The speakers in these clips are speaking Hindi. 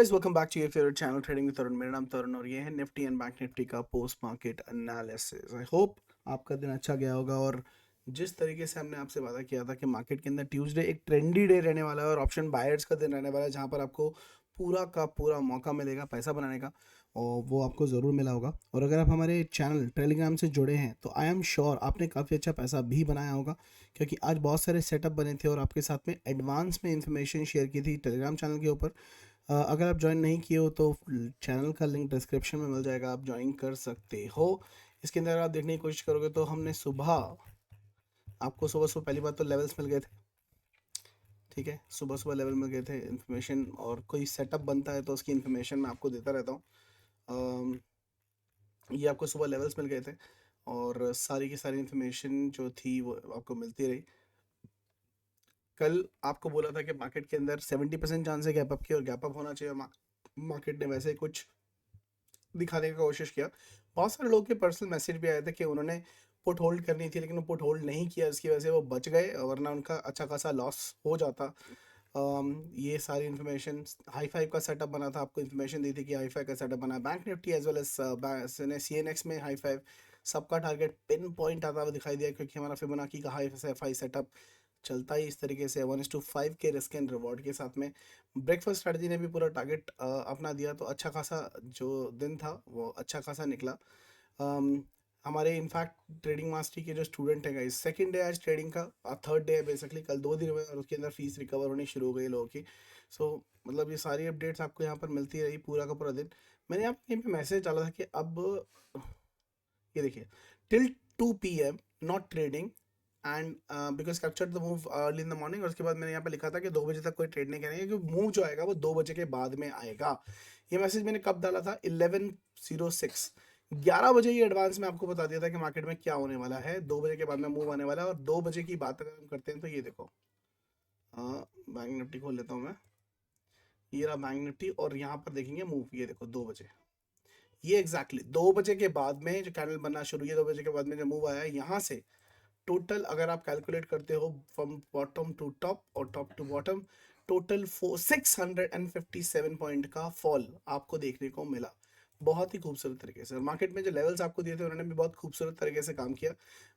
Guys, welcome back to your favourite channel trading with Tarun. मेरा नाम तरुण और ये है निफ्टी एंड बैंक निफ्टी का post market analysis. I hope आपका दिन अच्छा गया होगा। और जिस तरीके से हमने आपसे वादा किया था कि मार्केट के अंदर ट्यूसडे एक ट्रेंडी डे रहने वाला है और ऑप्शन बायर्स का दिन रहने वाला है, जहां पर आपको पूरा का पूरा मौका मिलेगा पैसा बनाने का, और वो आपको ज़रूर मिला होगा। और अगर आप हमारे चैनल टेलीग्राम से जुड़े हैं तो आई एम श्योर आपने काफ़ी अच्छा पैसा भी बनाया होगा, क्योंकि आज बहुत सारे सेटअप बने थे और आपके साथ में एडवांस में इंफॉर्मेशन शेयर की थी टेलीग्राम चैनल के ऊपर। अगर आप ज्वाइन नहीं किए हो तो चैनल का लिंक डिस्क्रिप्शन में मिल जाएगा, आप ज्वाइन कर सकते हो। इसके अंदर आप देखने की कोशिश करोगे तो हमने आपको सुबह सुबह पहली बात तो लेवल्स मिल गए थे। ठीक है, सुबह सुबह लेवल मिल गए थे, इन्फॉर्मेशन और कोई सेटअप बनता है तो उसकी इन्फॉर्मेशन मैं आपको देता रहता हूँ। ये आपको सुबह लेवल्स मिल गए थे और सारी की सारी इन्फॉर्मेशन जो थी वो आपको मिलती रही। कल आपको बोला था कि मार्केट के अंदर 70% चांस है गैप अप की और गैप अप होना चाहिए। मार्केट ने वैसे ही कुछ दिखाने की कोशिश किया। बहुत सारे लोगों के पर्सनल मैसेज भी आए थे कि उन्होंने पुट होल्ड करनी थी लेकिन वो पुट होल्ड नहीं किया, इसकी वजह से वो बच गए, वरना उनका अच्छा खासा लॉस हो जाता। ये सारी इन्फॉर्मेशन हाई फाइव का सेटअप बना था, आपको इन्फॉर्मेशन दी थी कि हाई फाइव का सेटअप बना। Bank Nifty as well as CNX में हाई फाइव सबका टारगेट पिन पॉइंट आता हुआ दिखाई दिया, क्योंकि हमारा फिबोनाची का हाई फाइव सेटअप चलता ही इस तरीके से 1:5 के रिस्क एंड रिवॉर्ड के साथ में। ब्रेकफास्ट स्ट्रेटजी ने भी पूरा टारगेट अपना दिया, तो अच्छा खासा जो दिन था वो अच्छा खासा निकला। अम, हमारे इनफैक्ट ट्रेडिंग मास्टरी के जो स्टूडेंट हैं गाइस, सेकंड डे आज ट्रेडिंग का, थर्ड डे है बेसिकली, कल 2 दिन हुए और उसके अंदर फीस रिकवर होनी शुरू हो गई लोगों की। सो मतलब ये सारी अपडेट्स आपको यहाँ पर मिलती रही पूरा का पूरा दिन। मैंने यहाँ पे मैसेज डाला था कि अब ये देखिए, till 2 PM not trading and because capture the move early in the morning. और उसके बाद मैंने यहाँ पे लिखा था कि 2 बजे तक कोई ट्रेड नहीं करेंगे, क्योंकि मूव जो आएगा वो 2 बजे के बाद में आएगा। ये मैसेज मैंने कब डाला था? 11:06, 11 बजे ही एडवांस में आपको बता दिया था कि मार्केट में क्या होने वाला है, 2 बजे के बाद में मूव आने वाला है। और 2 बजे की बात अगर हम करते हैं तो ये देखो, बैंक निफ्टी खोल लेता हूँ मैं। ये रहा बैंक निफ्टी और यहाँ पर देखेंगे मूव, ये देखो 2 बजे, ये एग्जैक्टली 2 बजे के बाद में जो कैंडल बनना शुरू हुई है, 2 बजे के बाद में जो मूव आया है यहाँ से टोटल अगर आप कैलकुलेट करते हो फ्रॉम बॉटम टू टॉप और top to bottom, total 657 point का फॉल आपको देखने को मिला, बहुत ही खूबसूरत तरीके से। और मार्केट में जो लेवल्स आपको दिए थे उन्होंने भी बहुत खूबसूरत तरीके से काम किया।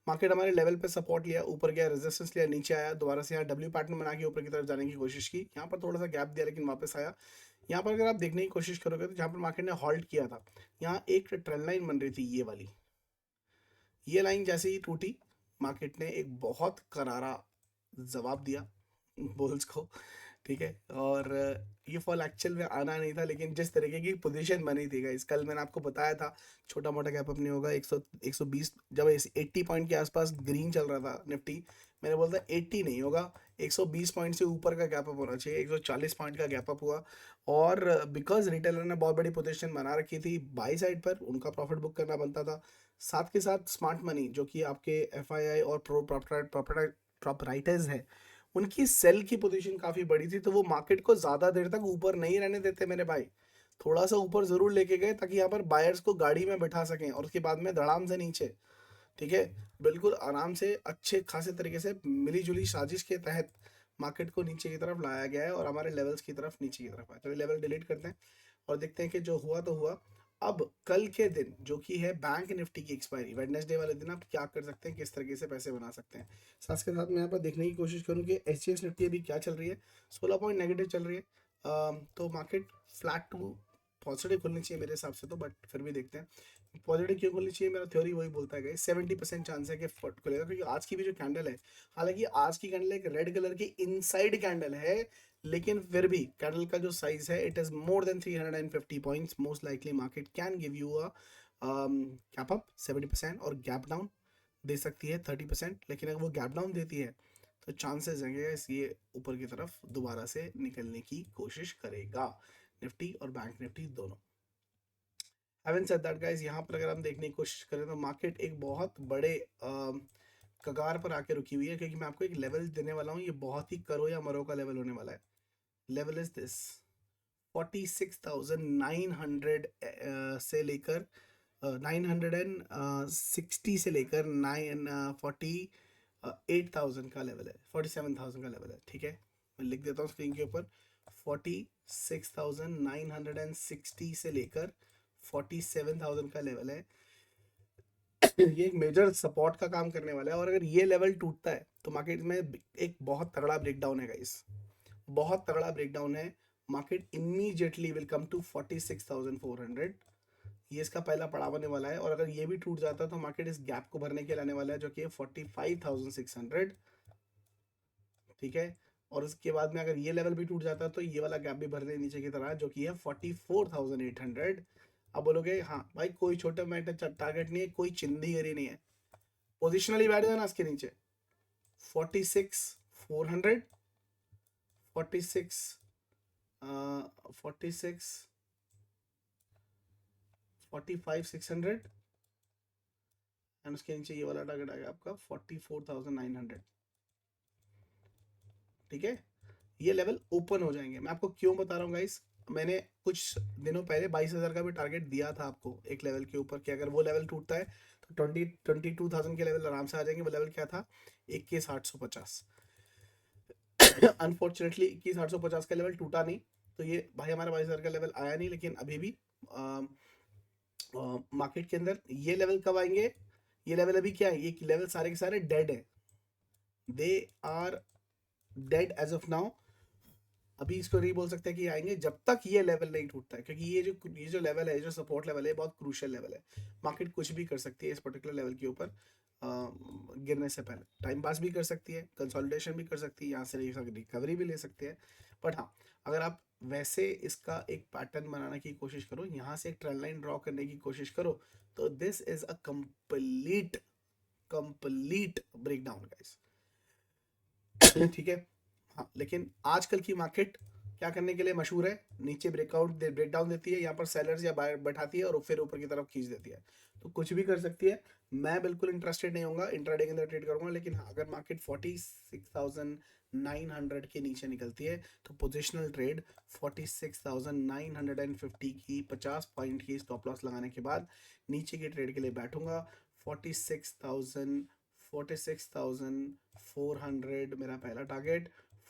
मार्केट हमारे लेवल पे सपोर्ट लिया, ऊपर गया, रेजिस्टेंस लिया, नीचे आया, दोबारा से यहाँ डब्ल्यू पैटर्न बना के ऊपर की तरफ जाने की कोशिश की, यहाँ पर थोड़ा सा गैप दिया लेकिन वापस आया। यहाँ पर अगर आप देखने की कोशिश करोगे तो जहाँ पर मार्केट ने हॉल्ट किया था, यहाँ एक ट्रेंड लाइन बन रही थी, ये वाली, ये लाइन जैसे ही टूटी, मार्केट ने एक बहुत करारा जवाब दिया बुल्स को। ठीक है, और ये फॉल एक्चुअल में आना नहीं था, लेकिन जिस तरीके की पोजीशन बनी थी गाइस, कल मैंने आपको बताया था छोटा मोटा गैप अप नहीं होगा। 120, जब 80 पॉइंट के आसपास ग्रीन चल रहा था निफ्टी, मैंने बोला था 80 नहीं होगा, 120 पॉइंट से ऊपर का गैप अप होना चाहिए। 140 पॉइंट का गैप अप हुआ, और बिकॉज रिटेलर ने बहुत बड़ी पोजीशन बना रखी थी बाई साइड पर, उनका प्रॉफिट बुक करना बनता था। साथ के साथ स्मार्ट मनी जो कि आपके FII और प्रो प्रॉपराइटर्स हैं, उनकी सेल की पोजीशन काफ़ी बड़ी थी, तो वो मार्केट को ज़्यादा देर तक ऊपर नहीं रहने देते मेरे भाई। थोड़ा सा ऊपर ज़रूर लेके गए ताकि यहाँ पर बायर्स को गाड़ी में बैठा सकें और उसके बाद में धड़ाम से नीचे। ठीक है, बिल्कुल आराम से अच्छे खासे तरीके से मिली जुली साजिश के तहत मार्केट को नीचे की तरफ लाया गया है और हमारे लेवल्स की तरफ नीचे की तरफ आया। तो ये लेवल डिलीट करते हैं और देखते हैं कि जो हुआ तो हुआ। अब कल के दिन जो कि है बैंक निफ्टी की एक्सपायरी, वेडनेसडे वाले दिन आप क्या कर सकते हैं, किस तरीके से पैसे बना सकते हैं, साथ के साथ मैं यहाँ पर देखने की कोशिश करूँ कि HCX निफ्टी अभी क्या चल रही है। 16 पॉइंट नेगेटिव चल रही है। तो मार्केट फ्लैट टू पॉजिटिव खुलनी चाहिए मेरे हिसाब से तो, बट फिर भी देखते हैं पॉजिटिव क्यों खुलनी चाहिए। मेरा थ्योरी वही बोलता है 70% चांस है कि फट खुलेगा, क्योंकि आज की भी जो कैंडल है, हालांकि आज की कैंडल एक रेड कलर की इनसाइड कैंडल है, लेकिन फिर भी कैंडल का जो साइज है it is more than 350 points. Most likely market can give you a gap up 70% और गैप डाउन दे सकती है 30%। लेकिन अगर वो गैप डाउन देती है तो चांसेस हैं कि ये ऊपर की तरफ दोबारा से निकलने की कोशिश करेगा, निफ्टी और बैंक निफ्टी दोनों। हैविंग सेड दैट गाइस, यहाँ पर अगर हम देखने की कोशिश करें तो मार्केट एक बहुत बड़े कगार पर आके रुकी हुई है, क्योंकि मैं आपको एक लेवल देने वाला हूँ, ये बहुत ही करो या मरो का लेवल होने वाला है। लेवल इज दिस 46,900 से लेकर 960 से लेकर 48,000 का लेवल है, 47,000 का लेवल है। ठीक है, मैं लिख देता हूँ स्क्रीन के ऊपर, 46,960 से लेकर 47,000 का लेवल है। ये एक मेजर सपोर्ट का काम करने वाला है, और अगर ये लेवल टूटता है तो मार्केट में एक बहुत तगड़ा ब्रेकडाउन है गाइस, बहुत तगड़ा ब्रेकडाउन है। Market immediately will come to 46,400। ये इसका पहला पड़ाव होने वाला है, और अगर ये भी टूट जाता है तो मार्केट इस गैप को भरने के लिए आने वाला है जो कि है 45,600। ठीक है, और उसके बाद में अगर ये लेवल भी टूट जाता है तो ये वाला गैप भी भरने नीचे की तरह जो कि है 44,800। अब बोलोगे हाँ भाई कोई छोटा मैटर टारगेट नहीं है, कोई चिंदीगरी नहीं है, पोजिशनली बैठ जाना इसके नीचे 46,400, 46 46 45,600, एंड उसके नीचे ये वाला टारगेट आएगा आपका 44,900। ठीक है, ये लेवल ओपन हो जाएंगे। मैं आपको क्यों बता रहा हूँ गाइस, मैंने कुछ दिनों पहले 22,000 का भी टारगेट दिया था आपको एक लेवल के ऊपर कि अगर वो लेवल टूटता है तो 22,000 के लेवल आराम से आ जाएंगे। वो लेवल क्या था? 21,850। अनफॉर्चुनेटली 21,850 का लेवल टूटा नहीं, तो ये भाई हमारा 22,000 का लेवल आया नहीं। लेकिन अभी भी मार्केट के अंदर ये लेवल कब आएंगे? ये लेवल अभी क्या है? ये लेवल सारे के सारे डेड है, they are dead as of now. अभी इसको नहीं बोल सकते कि आएंगे जब तक ये लेवल नहीं टूटता है, क्योंकि ये जो लेवल है, जो सपोर्ट लेवल है, बहुत क्रूशियल लेवल है। मार्केट कुछ भी कर सकती है इस पर्टिकुलर लेवल के ऊपर गिरने से पहले। टाइम पास भी कर सकती है, कंसोलिडेशन भी कर सकती है, यहाँ से रिकवरी भी ले सकती है। बट हाँ, अगर आप वैसे इसका एक पैटर्न बनाने की कोशिश करो, यहाँ से एक ट्रेंड लाइन ड्रॉ करने की कोशिश करो, तो this is a complete breakdown guys. ठीक है, हाँ, लेकिन आजकल की मार्केट क्या करने के लिए मशहूर है? नीचे ब्रेकडाउन देती है, यहाँ पर सेलर्स या बायर बैठाती है और फिर ऊपर की तरफ खींच देती है, तो कुछ भी कर सकती है। मैं बिल्कुल इंटरेस्टेड नहीं होऊंगा, इंट्राडे के अंदर ट्रेड करूंगा। लेकिन हाँ, अगर मार्केट 46,900 के नीचे निकलती है तो पोजिशनल ट्रेड 46,950 की 50 पॉइंट की स्टॉप लॉस लगाने के बाद नीचे की ट्रेड के लिए बैठूंगा। 46,400 मेरा पहला टारगेट,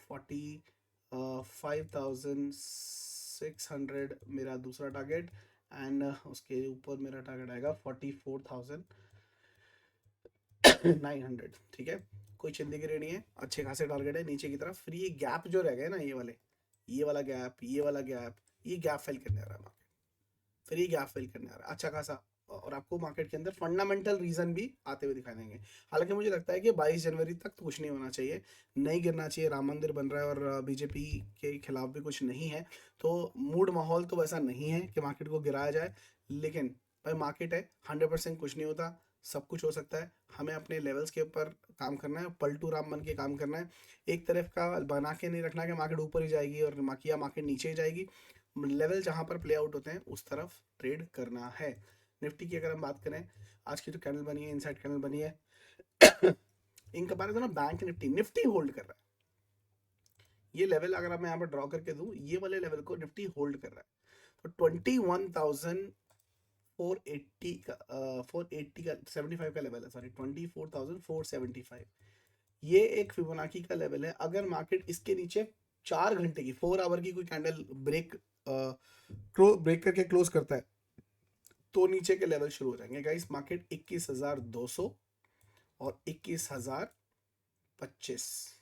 45,600 मेरा दूसरा टारगेट, एंड उसके ऊपर मेरा टारगेट आएगा 44,900। ठीक है, कोई चिंदीगिरी नहीं है, अच्छे खासे टारगेट है नीचे की तरफ। फिर ये गैप जो रह गए ना, ये वाला गैप, ये गैप फिल करने आ रहा है मार्केट, फिर ये गैप फिल करने आ रहा है अच्छा खासा। और आपको मार्केट के अंदर फंडामेंटल रीजन भी आते हुए दिखाई देंगे। हालांकि मुझे लगता है कि 22 जनवरी तक तो कुछ नहीं होना चाहिए, नहीं गिरना चाहिए। राम मंदिर बन रहा है और बीजेपी के खिलाफ भी कुछ नहीं है, तो मूड माहौल तो वैसा नहीं है कि मार्केट को गिराया जाए। लेकिन भाई मार्केट है, 100% कुछ नहीं होता, सब कुछ हो सकता है। हमें अपने लेवल्स के ऊपर काम करना है, पलटू राम बन के काम करना है। एक तरफ का बना के नहीं रखना कि मार्केट ऊपर ही जाएगी और मार्केट नीचे ही जाएगी। लेवल जहां पर प्ले आउट होते हैं उस तरफ ट्रेड करना है। निफ्टी की अगर हम बात करें, आज की जो कैंडल बनी है, इनसाइड कैंडल बनी है, इन कंपैरिजन में बैंक निफ्टी होल्ड कर रहा है। ये लेवल अगर मैं यहाँ पर ड्रॉ करके दूं, ये वाले लेवल को निफ्टी होल्ड कर रहा है। तो 21,480 का 480 का 75 का लेवल है, सॉरी 24,475। ये एक फिबोनाची का लेवल है। अगर मार्केट इसके नीचे 4 घंटे की 4 आवर की कोई कैंडल ब्रेक करके क्लोज करता है तो नीचे के लेवल शुरू हो जाएंगे गाइस। मार्केट 21,200 और 21,025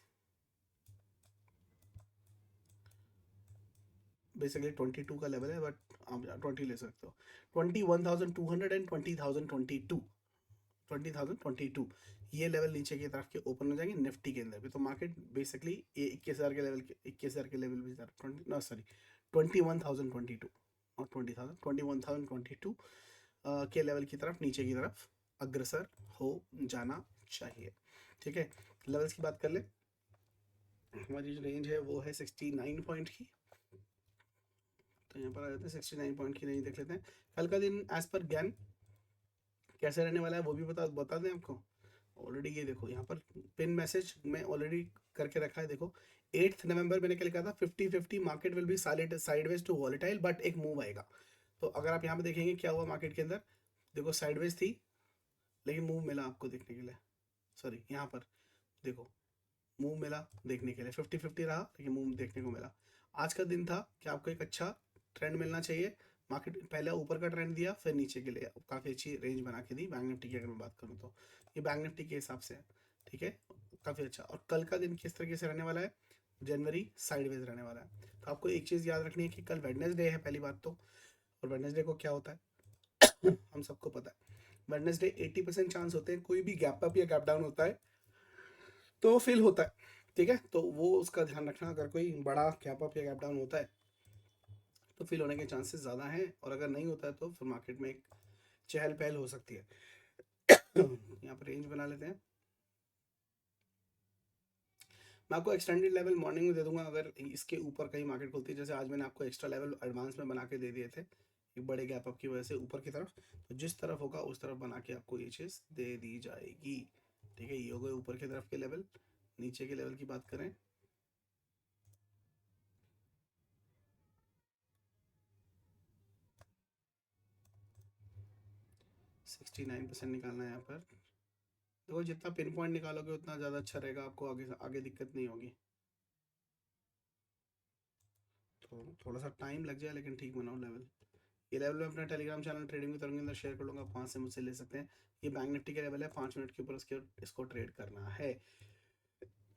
बेसिकली 22 का लेवल है, बट आप 20 ले सकते हो। 21,200 एंड 20,022 ये लेवल नीचे की तरफ के ओपन हो जाएंगे निफ्टी के अंदर भी। तो मार्केट बेसिकली ये 21,000 के लेवल के 21,000 के लेवल भी 21,022 और 21,022 के लेवल की तरफ नीचे की तरफ अग्रसर हो जाना चाहिए। ठीक है, लेवल्स की बात कर ले। हमारी जो रेंज है वो है 69 पॉइंट की, तो यहाँ पर आ जाते हैं 69 पॉइंट की रेंज देख लेते हैं। कल का दिन एज पर ज्ञान कैसे रहने वाला है वो भी बता दें आपको। ऑलरेडी ये देखो यहाँ पर पिन मैसेज मैं ऑलरेडी करके रखा है। देखो 8 नवंबर मैंने क्या लिखा था, 50-50 market will be sideways to volatile but एक मूव आएगा। तो अगर आप यहाँ पे देखेंगे क्या हुआ मार्केट के अंदर, देखो साइडवेज थी लेकिन मूव मिला आपको देखने के लिए। सॉरी, यहाँ पर देखो मूव मिला देखने के लिए, 50-50 रहा लेकिन मूव देखने को मिला। आज का दिन था कि आपको एक अच्छा ट्रेंड मिलना चाहिए। मार्केट पहले ऊपर का ट्रेंड दिया, फिर नीचे के लिए काफ़ी अच्छी रेंज बना के दी बैंक निफ्टी की अगर मैं बात करूँ तो। ये बैंक निफ्टी के हिसाब से है, ठीक है, काफ़ी अच्छा। और कल का दिन किस तरीके से रहने वाला है, जनवरी साइडवेज रहने वाला है। तो आपको एक चीज़ याद रखनी है कि कल वेडनेसडे है पहली बात तो। और वेडनेसडे को क्या होता है हम सबको पता है, वेडनेसडे 80% चांस होते हैं कोई भी गैप अप या गैप डाउन होता है तो फिल होता है, ठीक है। तो वो उसका ध्यान रखना, अगर कोई बड़ा गैप अप या गैप डाउन होता है तो फिल होने के चांसेस ज़्यादा हैं, और अगर नहीं होता है तो फिर मार्केट में एक चहल पहल हो सकती है। यहाँ पर रेंज बना लेते हैं। मैं आपको एक्सटेंडेड लेवल मॉर्निंग में दे दूंगा अगर इसके ऊपर कहीं मार्केट खुलती है। जैसे आज मैंने आपको एक्स्ट्रा लेवल एडवांस में बना के दे दिए थे एक बड़े गैप अप की वजह से ऊपर की तरफ, तो जिस तरफ होगा उस तरफ बना के आपको ये चीज़ दे दी जाएगी, ठीक है। ये हो गए ऊपर की तरफ के लेवल। नीचे के लेवल की बात करें, 69% निकालना है यहाँ पर। देखो जितना पिन पॉइंट निकालोगे उतना ज़्यादा अच्छा रहेगा, आपको आगे आगे दिक्कत नहीं होगी। तो थोड़ा सा टाइम लग जाए लेकिन ठीक बनाओ लेवल। ये लेवल मैं अपना टेलीग्राम चैनल ट्रेडिंग की तरफ के अंदर शेयर कर लूँगा, आप वहाँ से मुझसे ले सकते हैं। ये बैंक निफ्टी का लेवल है, 5 मिनट के ऊपर इसको ट्रेड करना है।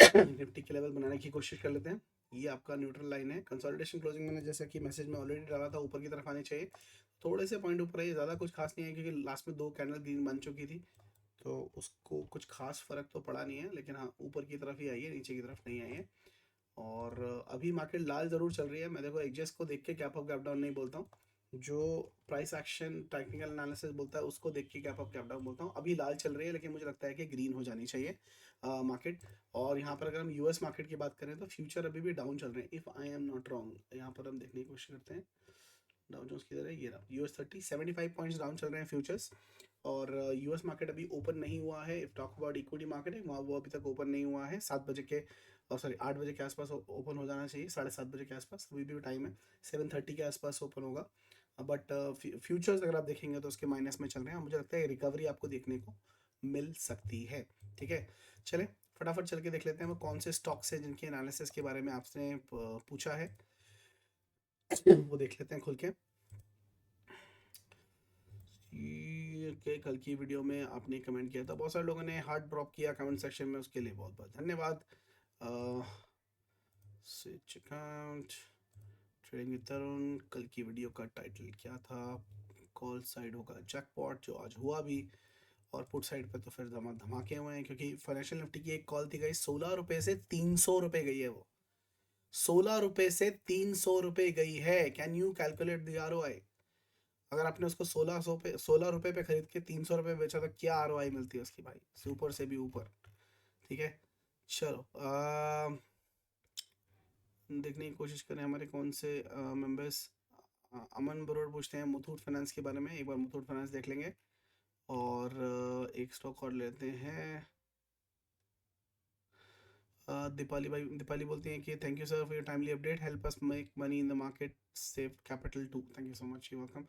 निफ्टी के लेवल बनाने की कोशिश कर लेते हैं। ये आपका न्यूट्रल लाइन है। कंसोलिडेशन क्लोजिंग मैंने जैसा कि मैसेज में ऑलरेडी डाला था, ऊपर की तरफ आनी चाहिए। थोड़े से पॉइंट ऊपर है, ज़्यादा कुछ खास नहीं है क्योंकि लास्ट में 2 कैंडल ग्रीन बन चुकी थी, तो उसको कुछ खास फर्क तो पड़ा नहीं है। लेकिन हाँ, ऊपर की तरफ ही आई है, नीचे की तरफ नहीं आई है। और अभी मार्केट लाल ज़रूर चल रही है। मैं देखो एग्जेस को देख के गैप अप गैप डाउन नहीं बोलता हूँ, जो प्राइस एक्शन टेक्निकल एनालिसिस बोलता है उसको देख के गैप अप गैप डाउन बोलता हूँ। अभी लाल चल रही है लेकिन मुझे लगता है कि ग्रीन हो जानी चाहिए मार्केट। और यहाँ पर अगर हम यूएस मार्केट की बात करें तो फ्यूचर अभी भी डाउन चल रहे हैं, if I am not wrong. यहाँ पर हम देखने की कोशिश करते हैं डाउ जोन्स किधर है, ये रहा यूएस 75 पॉइंट्स डाउन चल रहे हैं फ्यूचर्स। और यूएस मार्केट अभी ओपन नहीं हुआ है। If talk about equity market है वहाँ, वो अभी तक ओपन नहीं हुआ है। 7 बजे के, और सॉरी 8 बजे के आसपास ओपन हो जाना चाहिए, 7:30 बजे के आसपास, अभी भी टाइम है। 7:30 के आसपास ओपन होगा। बट फ्यूचर्स अगर आप देखेंगे तो उसके माइनस में चल रहे हैं। मुझे लगता है रिकवरी आपको देखने को मिल सकती है, ठीक है। चलें फटाफट चल के देख लेते हैं वो कौन से स्टॉक्स हैं जिनके एनालिसिस के बारे में आपने पूछा है, वो देख लेते हैं खुल के। के कल की वीडियो में आपने कमेंट किया था, बहुत सारे लोगों ने हार्ट ड्रॉप किया कमेंट सेक्शन में, उसके लिए बहुत बहुत धन्यवाद। स्विच अकाउंट ट्रेडिंग विद तरुण, कल की वीडियो का टाइटल क्या था, कॉल साइड होगा जैकपॉट, जो आज हुआ भी। और पुट साइड पे तो फिर धमाके हुए हैं क्योंकि फाइनेंशियल निफ्टी की एक कॉल थी गई, 16 रुपए से 300 रुपए गई है वो। 16 रुपए से 300 रुपए गई है। Can you calculate the ROI? अगर आपने उसको 16 रुपए पे खरीद के 300 रुपए बेचा तो क्या ROI मिलती है उसकी भाई, ऊपर से भी ऊपर, ठीक है। चलो देखने की कोशिश करें हमारे कौन से मेंबर्स। अमन बरोड़ पूछते हैं मुथूट फाइनेंस के बारे में, एक बार मुथूट फाइनेंस देख लेंगे। और एक स्टॉक और लेते हैं। दीपाली बोलती हैं कि thank you sir for your timely update, help us make money in the market, save capital too. Thank you so much, you welcome.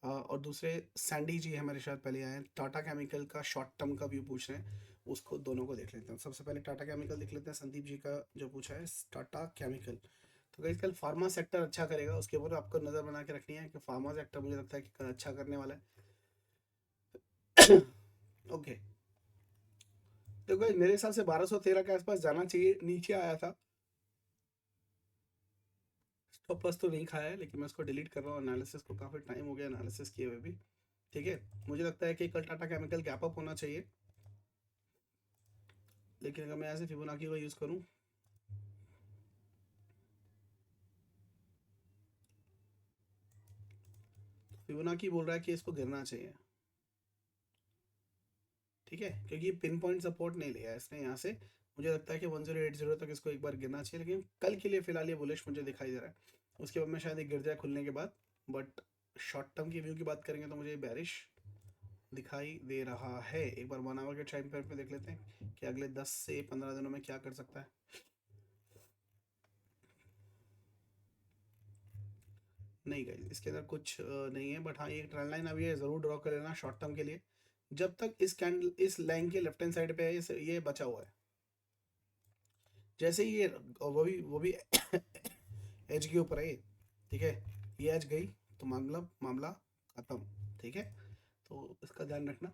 और दूसरे सैंडी जी हमारे साथ पहले आए हैं, टाटा केमिकल का शॉर्ट टर्म का व्यू पूछ रहे हैं, उसको दोनों को देख लेते हैं। सबसे पहले टाटा केमिकल देख लेते हैं, संदीप जी का जो पूछा है टाटा केमिकल। तो गाइस कल फार्मा सेक्टर अच्छा करेगा, उसके ऊपर आपको नज़र बना के रखनी है कि फार्मा सेक्टर मुझे लगता है कि कल अच्छा करने वाला है। ओके, तो गाइस मेरे हिसाब से 1213 के आसपास जाना चाहिए, नीचे आया था। स्टॉप लॉस तो नहीं खाया है लेकिन मैं उसको डिलीट कर रहा हूँ एनालिसिस को, काफ़ी टाइम हो गया एनालिसिस किए हुए भी, ठीक है। मुझे लगता है कि कल टाटा केमिकल गैप अप होना चाहिए, लेकिन अगर मैं ऐसे फिबोनाची का यूज़ करूँ, फिबोनाची बोल रहा है कि इसको गिरना चाहिए, ठीक है, क्योंकि पिन पॉइंट सपोर्ट नहीं लिया है इसने यहाँ से। मुझे लगता है कि 1080 तक इसको एक बार गिरना चाहिए, लेकिन कल के लिए फिलहाल ये बुलिश मुझे दिखाई दे रहा है। उसके बाद में शायद ये गिर जाए खुलने के बाद, बट शॉर्ट टर्म की व्यू की बात करेंगे तो मुझे बैरिश दिखाई दे रहा है। एक बार 1 आवर के टाइम पे देख लेते हैं कि अगले 10 से 15 दिनों में क्या कर सकता है। नहीं गई इसके अंदर कुछ नहीं है, बट हाँ एक ट्रेंड लाइन अभी ये ज़रूर ड्रॉ कर लेना शॉर्ट टर्म के लिए, जब तक इस कैंडल इस लाइन के लेफ्ट हैंड साइड पे है, ये बचा हुआ है। जैसे ही ये, वो भी एज के ऊपर है ये, ठीक है, ये एज गई तो मामला मामला खत्म, ठीक है, तो इसका ध्यान रखना।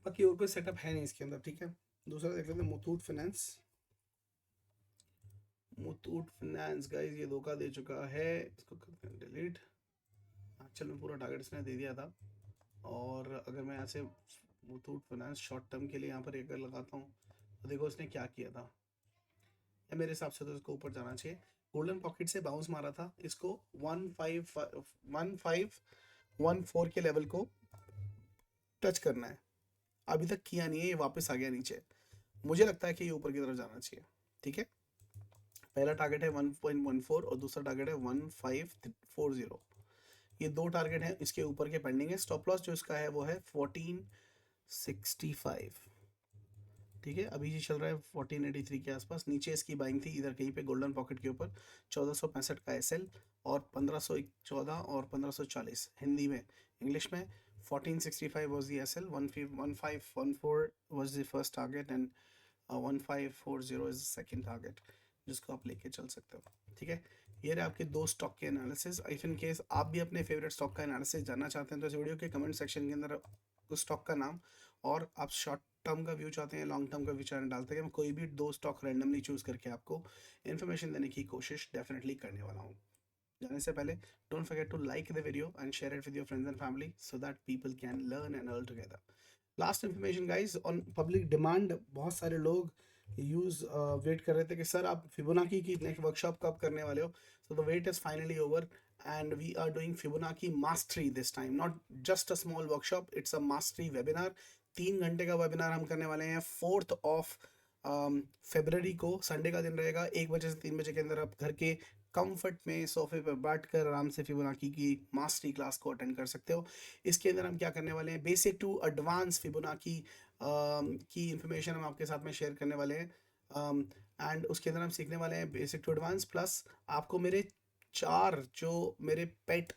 बाकी और कोई सेटअप है नहीं इसके अंदर, ठीक है। दूसरा देख लेते हैं Muthoot finance. Muthoot finance guys ये धोखा दे चुका है, इसको करते हैं डिलीट। एक्चुअल में पूरा टारगेट इसने दे दिया था, और अगर मैं यहाँ से मुथूट फाइनेंस शॉर्ट टर्म के लिए यहाँ पर एक लगाता हूँ तो देखो इसने क्या किया था, या मेरे हिसाब से तो इसको ऊपर जाना चाहिए। गोल्डन पॉकेट से बाउंस मारा था, इसको 1514 के लेवल को टच करना है, अभी तक किया नहीं है, ये वापस आ गया नीचे। मुझे लगता है कि ये ऊपर की तरफ जाना चाहिए, ठीक है। पहला टारगेट है 1.14 और दूसरा टारगेट है 1540। ये दो टारगेट हैं, इसके ऊपर के पेंडिंग है। स्टॉप लॉस जो इसका है वो है 1465, ठीक है। अभी ये चल रहा है 1483 के आसपास। नीचे इसकी बाइंग थी इधर कहीं पे गोल्डन पॉकेट के ऊपर 1465 का एसएल, और 1514 और 1540 हिंदी में, इंग्लिश में 1465 was the SL, 1514 was the first target and 1540 is the second target, जिसको आप लेके चल सकते हो, ठीक है। ये रहे आपके दो स्टॉक के एनालिसिस। इफ इन केस आप भी अपने फेवरेट स्टॉक का एनालिसिस जानना चाहते हैं तो इस वीडियो के कमेंट सेक्शन के अंदर उस स्टॉक का नाम, और आप शॉर्ट टर्म का व्यू चाहते हैं लॉन्ग टर्म का व्यू चाहते डालते हैं, मैं कोई भी दो स्टॉक रैंडमली चूज करके आपको इन्फॉर्मेशन देने की कोशिश डेफिनेटली करने वाला हूँ। जाने से पहले don't forget to like the video and share it with your friends and family so that people can learn and earn together. Last information guys on public demand, बहुत सारे लोग वेट कर रहे थे कि सर आप फिबोनाकी की नेक्स्ट वर्कशॉप कब करने वाले हो। So the wait is finally over and we are doing Fibonacci mastery this time, not just a small workshop, it's a mastery webinar. 3 घंटे का वेबिनार हम करने वाले हैं 4th ऑफ फेबररी को, संडे का दिन रहेगा। 1 बजे से 3 बजे के अंदर आप घर के कंफर्ट में सोफे पर बैठकर आराम से फिबोनाकी की मास्टरी क्लास को अटेंड कर सकते हो। इसके अंदर हम क्या करने वाले हैं, बेसिक टू एडवांस फिबोनाकी की इंफॉर्मेशन हम आपके साथ में शेयर करने वाले हैं, एंड उसके अंदर हम सीखने वाले हैं बेसिक टू एडवांस, प्लस आपको मेरे 4 जो मेरे पेट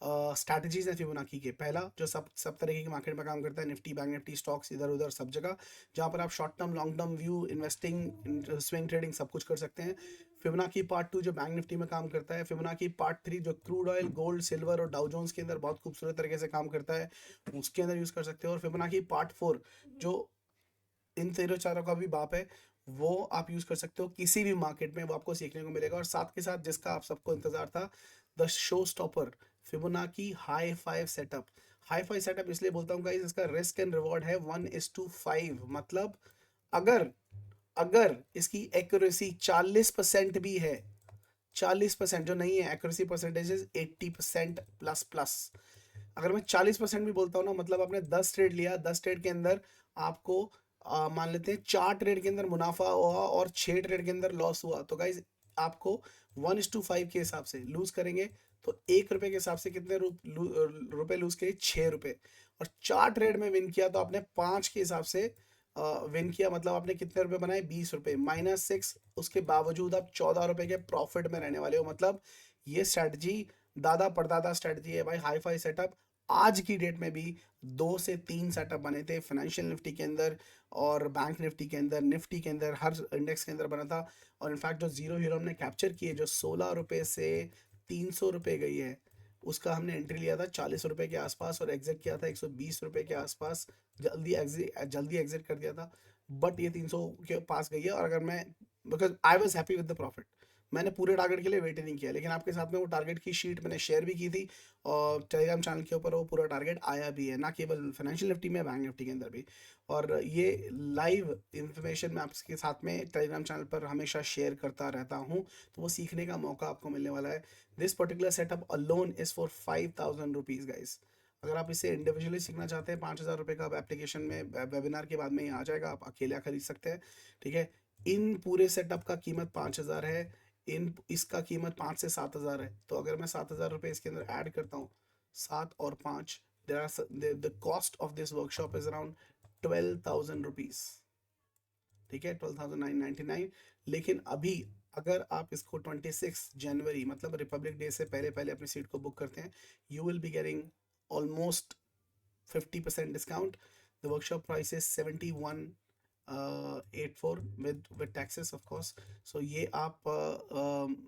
स्ट्रैटेजीज हैं फिबोनाकी के। पहला जो सब तरीके की मार्केट में काम करता है, निफ्टी बैंक निफ्टी स्टॉक्स इधर उधर सब जगह, जहाँ पर आप short term long term view investing swing trading सब कुछ कर सकते हैं। फिबोनाकी पार्ट 2 जो बैंक निफ्टी में काम करता है। फिबोनाकी पार्ट 3 जो क्रूड ऑयल गोल्ड सिल्वर और डाउ जोन्स के अंदर बहुत खूबसूरत तरीके से काम करता है, उसके अंदर यूज़ कर सकते हो। और फिबोनाकी पार्ट 4 जो इन तेरह चारों का भी बाप है, वो आप यूज कर सकते हो किसी भी मार्केट में, वो आपको सीखने को मिलेगा। और साथ के साथ जिसका आप सबको इंतजार था, the show stopper Fibonacci high five setup. High five setup इसलिए बोलता हूँ गाइस, इसका रिस्क एंड रिवॉर्ड है 1:5, मतलब अगर अगर इसकी एक्यूरेसी 40% भी है, 40% जो नहीं है, एक्यूरेसी परसेंटेज 80% प्लस प्लस। अगर मैं 40% भी बोलता हूँ ना, मतलब आपने 10 ट्रेड लिया, 10 ट्रेड के अंदर आपको मान लेते हैं 4 ट्रेड के अंदर मुनाफा हुआ और 6 ट्रेड के अंदर लॉस हुआ, तो गाइज आपको 1:5 के हिसाब से लूज करेंगे तो 1 रुपए के हिसाब से कितने रुपए लूज किए, 6 रुपए। और 4 ट्रेड में विन किया तो आपने 5 के हिसाब से विन किया, मतलब आपने कितने रुपए बनाए, 20 रुपए, -6, उसके बावजूद आप 14 रुपए के प्रॉफिट में रहने वाले हो। मतलब ये स्ट्रैटेजी दादा परदादा स्ट्रैटेजी है भाई, हाई फाई सेटअप। आज की डेट में भी 2 से 3 सेटअप बने थे फाइनेंशियल निफ्टी के अंदर और बैंक निफ्टी के अंदर, निफ्टी के अंदर, हर इंडेक्स के अंदर बना था। और इनफैक्ट जो जीरो हीरो हमने कैप्चर किए, जो 16 रुपए से 300 रुपए गई है, उसका हमने एंट्री लिया था 40 रुपए के आसपास और एग्जिट किया था 120 रुपए के आसपास। जल्दी एग्जिट कर दिया था, बट ये 300 के पास गई है। और अगर मैं, because I was happy with the profit, मैंने पूरे टारगेट के लिए वेट ही नहीं किया, लेकिन आपके साथ में वो टारगेट की शीट मैंने शेयर भी की थी और टेलीग्राम चैनल के ऊपर वो पूरा टारगेट आया भी है, ना केवल फाइनेंशियल निफ्टी में, बैंक निफ्टी के अंदर भी। और ये लाइव इंफॉर्मेशन मैं आपके साथ में टेलीग्राम चैनल पर हमेशा शेयर करता रहता हूँ, तो वो सीखने का मौका आपको मिलने वाला है। This particular setup alone is for 5000 rupees guys. अगर आप इसे इंडिविजुअली सीखना चाहते हैं, 5000 रुपये का एप्लीकेशन में वेबिनार के बाद में ही आ जाएगा, आप अकेला खरीद सकते हैं, ठीक है। इन पूरे सेटअप का कीमत 5000 है, इन इसका कीमत 5 से 7 हज़ार है। तो अगर मैं 7 हज़ार रुपये इसके अंदर ऐड करता हूँ, 7 और 5, the cost of this workshop is around 12,000 rupees, ठीक है, 12,999। लेकिन अभी अगर आप इसको 26 जनवरी मतलब रिपब्लिक डे से पहले पहले अपनी सीट को बुक करते हैं, you will be getting almost 50% discount. The workshop price is 71 84 with taxes of course. So ये आप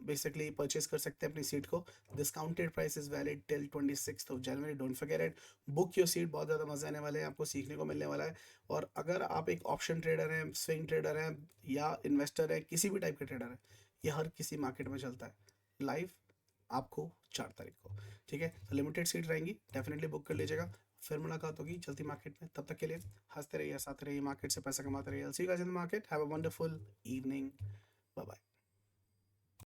बेसिकली परचेज कर सकते हैं अपनी सीट को. Discounted price is valid till 26th of January. Don't forget it. Book your seat. बहुत ज़्यादा मजा आने वाले हैं, आपको सीखने को मिलने वाला है. और अगर आप एक ऑप्शन ट्रेडर हैं, स्विंग ट्रेडर हैं या इन्वेस्टर है, किसी भी टाइप के ट्रेडर है, ये हर किसी मार्केट में चलता है. लाइव आपको 4 तारीख को, ठीक है. तो लिमिटेड सीट रहेंगी, डेफिनेटली बुक कर लीजिएगा. फिर मुलाकात होगी चलती मार्केट में. तब तक के लिए हंसते रहिए, साथ रहिए, मार्केट से पैसा कमाते रहिए. See you guys in the market. Have a wonderful evening. Bye bye.